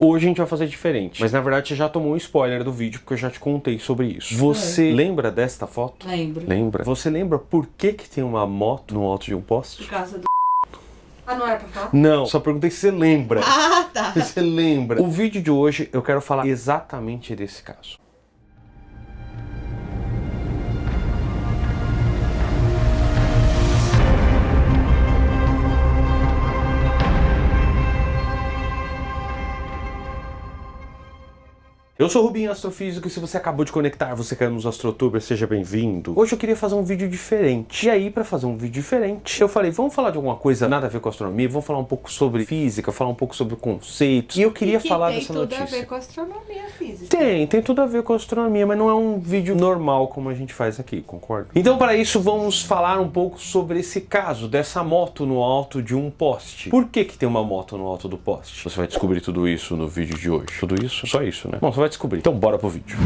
Hoje a gente vai fazer diferente, mas na verdade você já tomou um spoiler do vídeo porque eu já te contei sobre isso. Você lembra desta foto? Lembro. Lembra? Você lembra por que tem uma moto no alto de um poste? Por causa do... Ah, não era pra falar? Não, só perguntei se você lembra. Ah, tá. Se você lembra. O vídeo de hoje eu quero falar exatamente desse caso. Eu sou o Rubinho Astrofísico e se você acabou de conectar, você caiu nos Astrotubers, seja bem-vindo. Hoje eu queria fazer um vídeo diferente. E aí, pra fazer um vídeo diferente, eu falei, vamos falar de alguma coisa nada a ver com astronomia, vamos falar um pouco sobre física, falar um pouco sobre conceitos. E eu queria falar dessa notícia. Tem tudo a ver com astronomia física. Tem tudo a ver com astronomia, mas não é um vídeo normal como a gente faz aqui, concorda? Então, para isso, vamos falar um pouco sobre esse caso dessa moto no alto de um poste. Por que tem uma moto no alto do poste? Você vai descobrir tudo isso no vídeo de hoje. Tudo isso? Só isso, né? Bom, você vai descobrir. Então bora pro vídeo.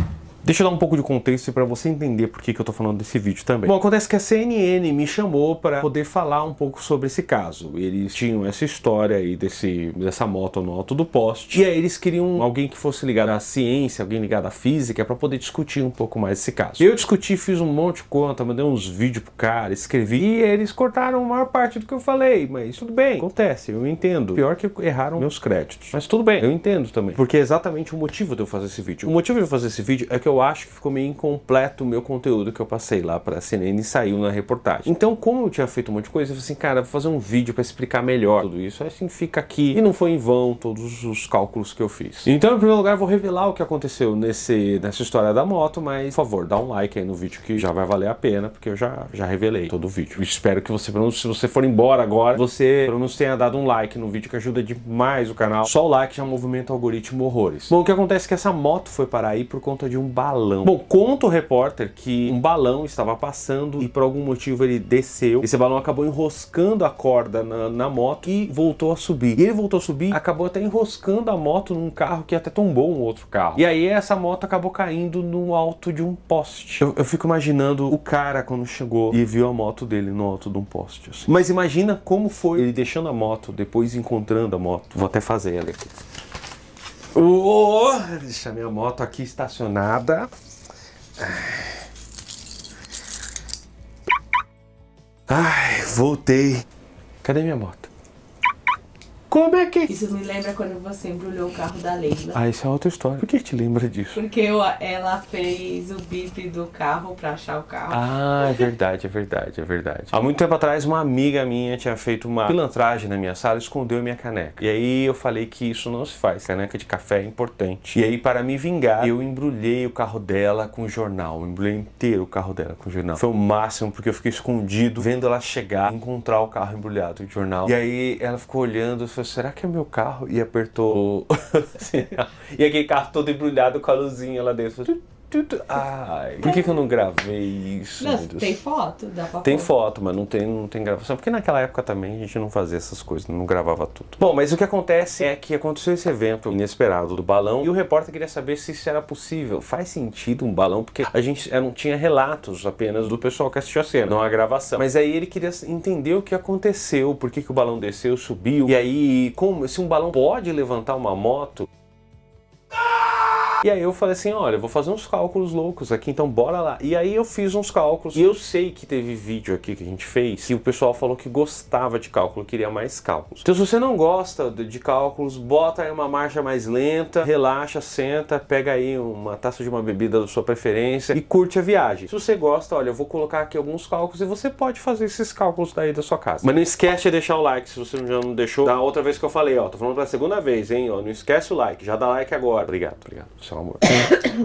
Deixa eu dar um pouco de contexto para você entender por que eu tô falando desse vídeo também. Bom, acontece que a CNN me chamou para poder falar um pouco sobre esse caso. Eles tinham essa história aí dessa moto no alto do poste. E aí eles queriam alguém que fosse ligado à ciência, alguém ligado à física, para poder discutir um pouco mais esse caso. Eu discuti, fiz um monte de conta, mandei uns vídeos pro cara, escrevi. E eles cortaram a maior parte do que eu falei. Mas tudo bem, acontece, eu entendo. Pior que erraram meus créditos. Mas tudo bem, eu entendo também. Porque é exatamente o motivo de eu fazer esse vídeo. O motivo de eu fazer esse vídeo é que eu acho que ficou meio incompleto o meu conteúdo que eu passei lá pra CNN e saiu na reportagem. Então, como eu tinha feito um monte de coisa, eu falei assim, cara, vou fazer um vídeo pra explicar melhor tudo isso. Aí assim fica aqui. E não foi em vão todos os cálculos que eu fiz. Então, em primeiro lugar, eu vou revelar o que aconteceu nessa história da moto, mas, por favor, dá um like aí no vídeo que já vai valer a pena, porque eu já revelei todo o vídeo. Eu espero que você, pelo menos, se você for embora agora, você, pelo menos, tenha dado um like no vídeo, que ajuda demais o canal. Só o like já movimenta o algoritmo horrores. Bom, o que acontece é que essa moto foi parar aí por conta de um balão. Bom, conta o repórter que um balão estava passando e por algum motivo ele desceu. Esse balão acabou enroscando a corda na moto e voltou a subir. E ele voltou a subir, acabou até enroscando a moto num carro que até tombou um outro carro. E aí essa moto acabou caindo no alto de um poste. Eu fico imaginando o cara quando chegou e viu a moto dele no alto de um poste. Assim. Mas imagina como foi ele deixando a moto, depois encontrando a moto. Vou até fazer ela aqui. Deixa minha moto aqui estacionada. Ai, voltei. Cadê minha moto? Como é que... Isso me lembra quando você embrulhou o carro da Leila. Ah, isso é outra história. Por que te lembra disso? Porque ela fez o bip do carro pra achar o carro. Ah, é verdade. Há muito tempo atrás, uma amiga minha tinha feito uma pilantragem na minha sala e escondeu a minha caneca. E aí eu falei que isso não se faz. Caneca de café é importante. E aí, para me vingar, eu embrulhei o carro dela com jornal. Eu embrulhei inteiro o carro dela com jornal. Foi o máximo, porque eu fiquei escondido, vendo ela chegar e encontrar o carro embrulhado de jornal. E aí ela ficou olhando e falou, será que é meu carro? E apertou assim, e aquele carro todo embrulhado com a luzinha lá dentro. Ai, por que eu não gravei isso? Não, tem foto? Dá pra tem pôr. foto, mas não tem gravação. Porque naquela época também a gente não fazia essas coisas, não gravava tudo. Bom, mas o que acontece é que aconteceu esse evento inesperado do balão e o repórter queria saber se isso era possível. Faz sentido um balão? Porque a gente não tinha relatos apenas do pessoal que assistiu a cena, não a gravação. Mas aí ele queria entender o que aconteceu, por que o balão desceu, subiu. E aí, se um balão pode levantar uma moto... E aí eu falei assim, olha, eu vou fazer uns cálculos loucos aqui, então bora lá. E aí eu fiz uns cálculos, e eu sei que teve vídeo aqui que a gente fez, que o pessoal falou que gostava de cálculo, queria mais cálculos. Então se você não gosta de cálculos, bota aí uma marcha mais lenta, relaxa, senta, pega aí uma taça de uma bebida da sua preferência e curte a viagem. Se você gosta, olha, eu vou colocar aqui alguns cálculos e você pode fazer esses cálculos daí da sua casa. Mas não esquece de deixar o like, se você já não deixou. Da outra vez que eu falei, ó, tô falando pela segunda vez, hein, ó, não esquece o like, já dá like agora. Obrigado. Seu amor.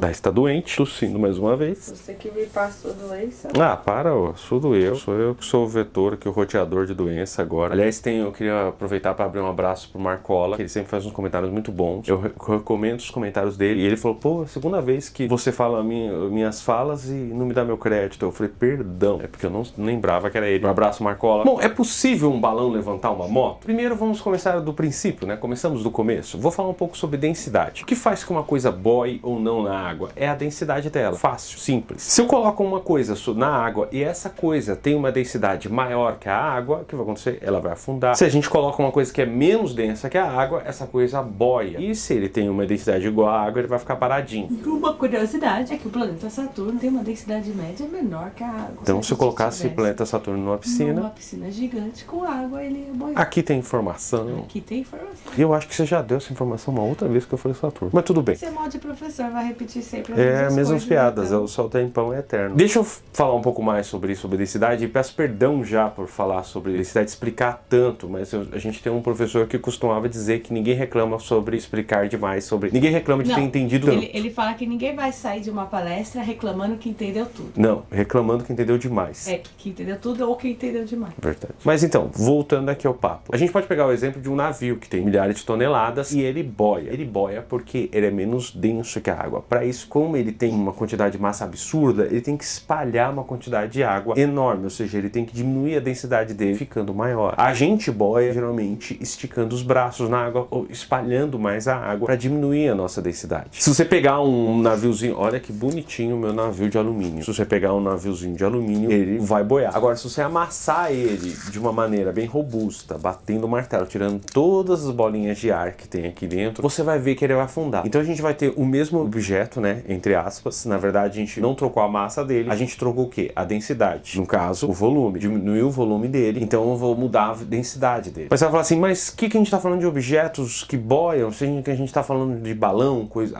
Daí está doente, tossindo mais uma vez. Você que me passou doença. Ah, para, ó. Sou eu que sou o vetor aqui, o roteador de doença agora. Aliás, eu queria aproveitar para abrir um abraço pro Marcola, que ele sempre faz uns comentários muito bons. Eu recomendo os comentários dele. E ele falou, pô, segunda vez que você fala minhas falas e não me dá meu crédito. Eu falei, perdão. É porque eu não lembrava que era ele. Um abraço, Marcola. Bom, é possível um balão levantar uma moto? Primeiro vamos começar do princípio, né? Começamos do começo. Vou falar um pouco sobre densidade. O que faz que uma coisa boa boie ou não na água? É a densidade dela. Fácil, simples. Se eu coloco uma coisa na água e essa coisa tem uma densidade maior que a água, o que vai acontecer? Ela vai afundar. Se a gente coloca uma coisa que é menos densa que a água, essa coisa boia. E se ele tem uma densidade igual à água, ele vai ficar paradinho. Uma curiosidade é que o planeta Saturno tem uma densidade média menor que a água. Então, se eu colocasse o planeta Saturno numa piscina gigante com água, ele ia boiar. Aqui tem informação. Aqui tem informação. E eu acho que você já deu essa informação uma outra vez que eu falei Saturno. Mas tudo bem. Você é mal de professor, vai repetir sempre as mesmas coisas, piadas. então. Só o tempão é eterno. Deixa eu falar um pouco mais sobre isso, sobre densidade. E peço perdão já por falar sobre densidade, explicar tanto. Mas a gente tem um professor que costumava dizer que ninguém reclama sobre explicar demais. Ninguém reclama de ter entendido tanto. Ele fala que ninguém vai sair de uma palestra reclamando que entendeu tudo. Não, reclamando que entendeu demais. Que entendeu tudo ou que entendeu demais. Verdade. Mas então, voltando aqui ao papo. A gente pode pegar o exemplo de um navio que tem milhares de toneladas e ele boia. Ele boia porque ele é menos denso que a água. Para isso, como ele tem uma quantidade de massa absurda, ele tem que espalhar uma quantidade de água enorme. Ou seja, ele tem que diminuir a densidade dele ficando maior. A gente boia, geralmente, esticando os braços na água ou espalhando mais a água para diminuir a nossa densidade. Se você pegar um naviozinho, olha que bonitinho o meu navio de alumínio. Se você pegar um naviozinho de alumínio, ele vai boiar. Agora, se você amassar ele de uma maneira bem robusta, batendo o martelo, tirando todas as bolinhas de ar que tem aqui dentro, você vai ver que ele vai afundar. Então a gente vai ter o mesmo objeto, né, entre aspas. Na verdade, a gente não trocou a massa dele, a gente trocou o quê? A densidade. No caso, o volume. Diminuiu o volume dele, então eu vou mudar a densidade dele. Mas você vai falar assim, mas o que a gente tá falando de objetos que boiam? Se a gente tá falando de balão, coisa...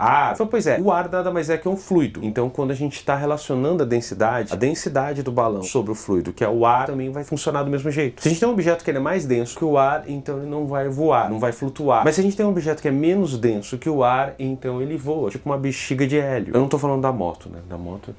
Pois é, o ar nada mais é que um fluido. Então quando a gente tá relacionando a densidade do balão sobre o fluido, que é o ar, também vai funcionar do mesmo jeito. Se a gente tem um objeto que ele é mais denso que o ar, então ele não vai voar, não vai flutuar. Mas se a gente tem um objeto que é menos denso que o ar, então ele voa, tipo uma bexiga de hélio. Eu não tô falando da moto, né? Da moto,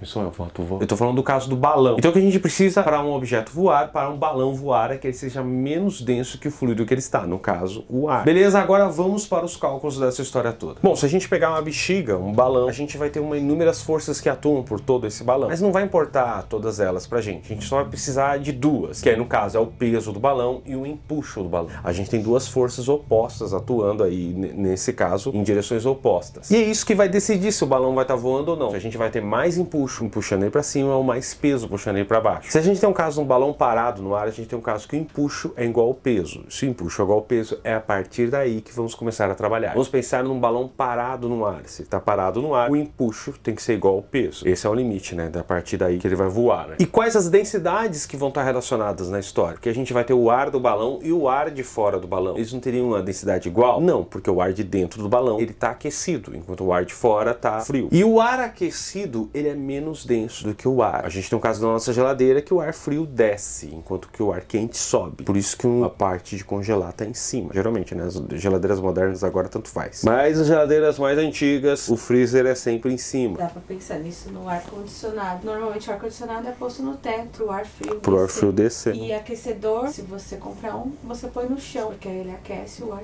eu tô falando do caso do balão. Então o que a gente precisa para um objeto voar, para um balão voar, é que ele seja menos denso que o fluido que ele está, no caso, o ar. Beleza? Agora vamos para os cálculos dessa história toda. Bom, se a gente pegar uma bexiga, um balão, a gente vai ter inúmeras forças que atuam por todo esse balão. Mas não vai importar todas elas pra gente. A gente só vai precisar de duas, que aí no caso é o peso do balão e o empuxo do balão. A gente tem duas forças opostas atuando aí, nesse caso, em direções opostas. E é isso que vai decidir se o balão vai estar voando ou não. Se a gente vai ter mais empuxo, puxando ele pra cima, ou mais peso, puxando ele pra baixo. Se a gente tem um caso de um balão parado no ar, a gente tem um caso que o empuxo é igual ao peso. Se o empuxo é igual ao peso, é a partir daí que vamos começar a trabalhar. Vamos pensar num balão parado no ar. Se ele tá parado no ar, o empuxo tem que ser igual ao peso. Esse é o limite, né? Da partir daí que ele vai voar, né? E quais as densidades que vão estar relacionadas na história? Porque a gente vai ter o ar do balão e o ar de fora do balão. Eles não teriam uma densidade igual? Não, porque o ar de dentro do balão, ele tá aquecido, enquanto o ar de fora tá frio. E o ar aquecido, ele é menos denso do que o ar. A gente tem um caso da nossa geladeira que o ar frio desce, enquanto que o ar quente sobe. Por isso que uma parte de congelar tá em cima. Geralmente, né? As geladeiras modernas agora tanto faz. Mas as geladeiras mais antigas, o freezer é sempre em cima. Dá pra pensar nisso no ar-condicionado. Normalmente o ar-condicionado é posto no teto pro ar frio pro ar frio descer. E aquecedor, se você comprar um, você põe no chão, porque aí ele aquece o ar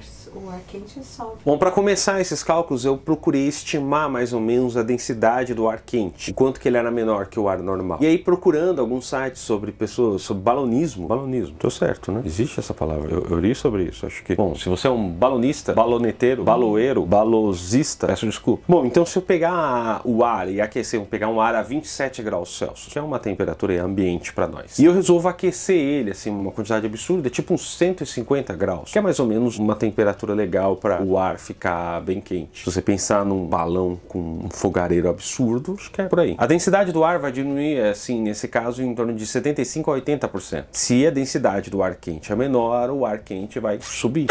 quente sobe. Bom, para começar esses cálculos, eu procurei estimar mais ou menos a densidade do ar quente, o quanto que ele era menor que o ar normal. E aí, procurando alguns sites sobre balonismo, tô certo, né? Existe essa palavra, eu li sobre isso, acho que... Bom, se você é um balonista, baloneteiro, baloeiro, balosista, peço desculpa. Bom, então se eu pegar o ar e aquecer, vou pegar um ar a 27 graus Celsius, que é uma temperatura ambiente para nós, e eu resolvo aquecer ele, assim, uma quantidade absurda, tipo uns 150 graus, que é mais ou menos uma temperatura legal para o ar ficar bem quente. Se você pensar num balão com um fogareiro absurdo, acho que é por aí. A densidade do ar vai diminuir, assim, nesse caso, em torno de 75% a 80%. Se a densidade do ar quente é menor, o ar quente vai subir.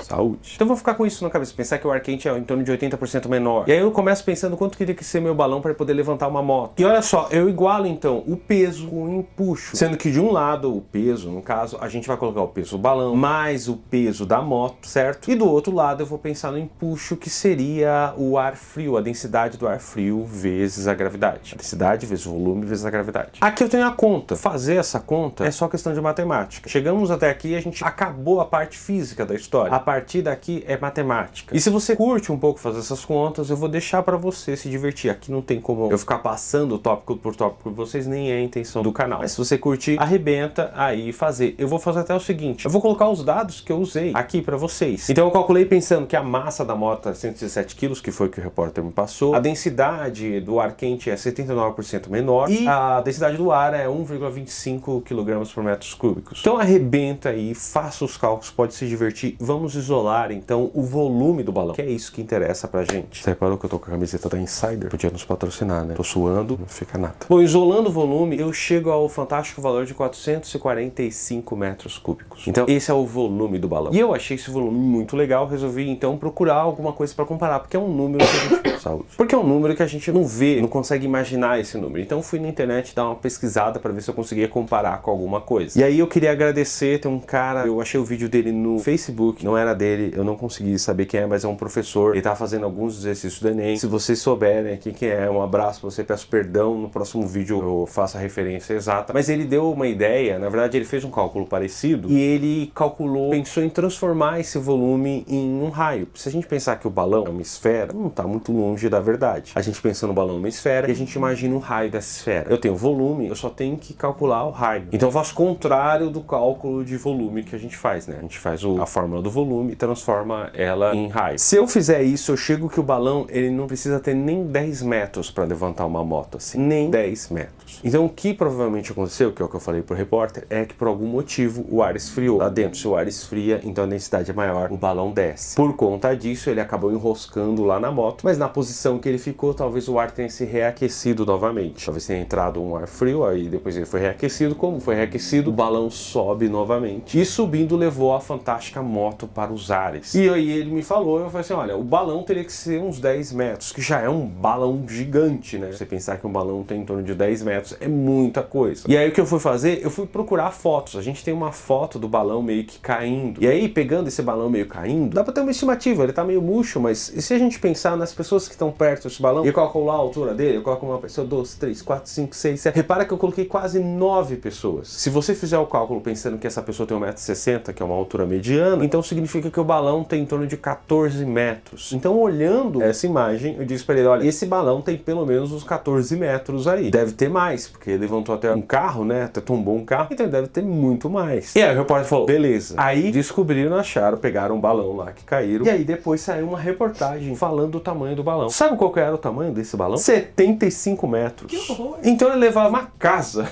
Saúde. Então eu vou ficar com isso na cabeça, pensar que o ar quente é em torno de 80% menor. E aí eu começo pensando quanto queria que ser meu balão para poder levantar uma moto. E olha só, eu igualo então o peso com o empuxo. Sendo que de um lado, o peso, no caso, a gente vai colocar o peso do balão mais o peso da moto, certo? E do outro lado eu vou pensar no empuxo, que seria o ar frio, a densidade do ar frio vezes a gravidade. A densidade vezes o volume vezes a gravidade. Aqui eu tenho a conta. Fazer essa conta é só questão de matemática. Chegamos até aqui e a gente acabou a parte física da história. A partir daqui é matemática. E se você curte um pouco fazer essas contas, eu vou deixar para você se divertir. Aqui não tem como eu ficar passando tópico por tópico por vocês, nem é a intenção do canal. Mas se você curtir, arrebenta aí fazer. Eu vou fazer até o seguinte, eu vou colocar os dados que eu usei aqui para vocês. Então eu calculei pensando que a massa da moto é 117 kg, que foi o que que o repórter me passou. A densidade do ar quente é 79% menor e a densidade do ar é 1,25 kg por metros cúbicos. Então arrebenta aí, faça os cálculos, pode se divertir. Vamos isolar então o volume do balão, que é isso que interessa pra gente. Você reparou que eu tô com a camiseta da Insider? Podia nos patrocinar, né? Tô suando, não fica nada. Bom, isolando o volume, eu chego ao fantástico valor de 445 metros cúbicos. Então esse é o volume do balão. E eu achei esse volume muito legal, resolvi então procurar alguma coisa pra comparar, porque é um número que a gente... Saúde. Porque é um número que a gente não vê, não consegue imaginar esse número. Então fui na internet dar uma pesquisada pra ver se eu conseguia comparar com alguma coisa. E aí eu queria agradecer, tem um cara, eu achei o vídeo dele no Facebook, não era dele, eu não consegui saber quem é, mas é um professor, ele tá fazendo alguns exercícios do Enem. Se vocês souberem aqui quem é, um abraço pra você, peço perdão, no próximo vídeo eu faço a referência exata. Mas ele deu uma ideia, na verdade ele fez um cálculo parecido, e ele calculou, pensou em transformar esse volume em um raio. Se a gente pensar que o balão é uma esfera, não tá muito longe da verdade. A gente pensa no balão uma esfera e a gente imagina o raio dessa esfera. Eu tenho volume, eu só tenho que calcular o raio. Então eu faço o contrário do cálculo de volume que a gente faz, né? A gente faz a fórmula do volume e transforma ela em raio. Se eu fizer isso, eu chego que o balão, ele não precisa ter nem 10 metros para levantar uma moto, assim. Nem 10 metros. Então o que provavelmente aconteceu, que é o que eu falei pro repórter, é que por algum motivo o ar esfriou. Lá dentro, se o ar esfria, então a densidade é maior, o balão desce. Por conta disso, ele acabou enroscando lá na moto, mas na posição que ele ficou, talvez o ar tenha se reaquecido novamente. Talvez tenha entrado um ar frio, aí depois ele foi reaquecido. Como foi reaquecido, o balão sobe novamente. E subindo levou a fantástica moto para os ares. E aí ele me falou, eu falei assim, olha, o balão teria que ser uns 10 metros, que já é um balão gigante, né? Você pensar que um balão tem em torno de 10 metros, é muita coisa. E aí o que eu fui fazer? Eu fui procurar fotos. A gente tem uma foto do balão meio que caindo. E aí, pegando esse balão meio caindo, dá pra ter uma estimativa, ele tá meio murcho, mas e se a gente pensar nas pessoas que estão perto desse balão, e eu calcular a altura dele, eu coloco uma pessoa, 2, 3, 4, 5, 6, 7. Repara que eu coloquei quase 9 pessoas. Se você fizer o cálculo pensando que essa pessoa tem 1,60 m, que é uma altura mediana, então significa que o balão tem em torno de 14 metros. Então, olhando essa imagem, eu disse pra ele, olha, esse balão tem pelo menos uns 14 metros aí. Deve ter mais, porque ele levantou até um carro, né? Até tombou um carro, então deve ter muito mais. E aí o repórter falou, beleza. Aí descobriram, acharam, pegaram um balão lá que caíram, e aí depois saiu uma reportagem falando do tamanho do balão. Sabe qual que era o tamanho desse balão? 75 metros. Que horror! Então ele levava uma casa.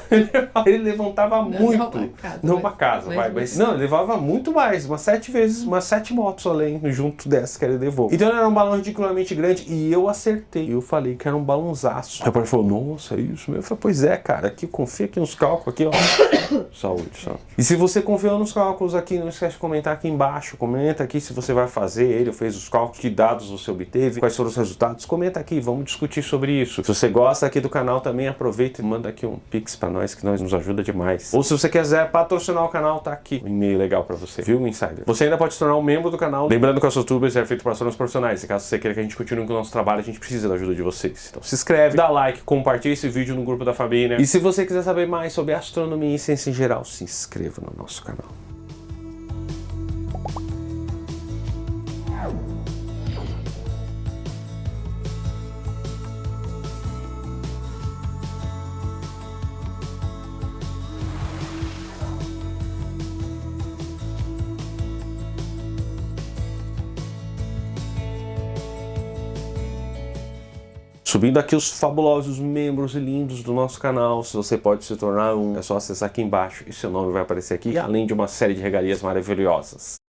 Ele levantava muito. Não uma casa, mas não, ele levava muito mais, umas 7 vezes, umas 7 motos além, junto dessa que ele levou. Então ele era um balão ridiculamente grande e eu acertei. Eu falei que era um balãozaço. O repórter falou, nossa, é isso mesmo? Eu falei, pois é, cara, aqui, confia aqui nos cálculos, aqui, ó. Saúde, saúde. E se você confiou nos cálculos aqui, não esquece de comentar aqui embaixo. Comenta aqui se você vai fazer ele, ou fez os cálculos, que dados você obteve, quais foram os resultados. Comenta aqui, vamos discutir sobre isso. Se você gosta aqui do canal também, aproveita e manda aqui um pix pra nós, que nós nos ajuda demais. Ou se você quiser patrocinar o canal, tá aqui um e-mail legal pra você, viu, Insider? Você ainda pode se tornar um membro do canal. Lembrando que o YouTubers é feito para alunos profissionais. E caso você queira que a gente continue com o nosso trabalho, a gente precisa da ajuda de vocês. Então se inscreve, dá like, compartilha esse vídeo no grupo da família. E se você quiser saber mais sobre astronomia e ciência em geral, se inscreva no nosso canal. Subindo aqui os fabulosos membros lindos do nosso canal, se você pode se tornar um, é só acessar aqui embaixo e seu nome vai aparecer aqui, além de uma série de regalias maravilhosas.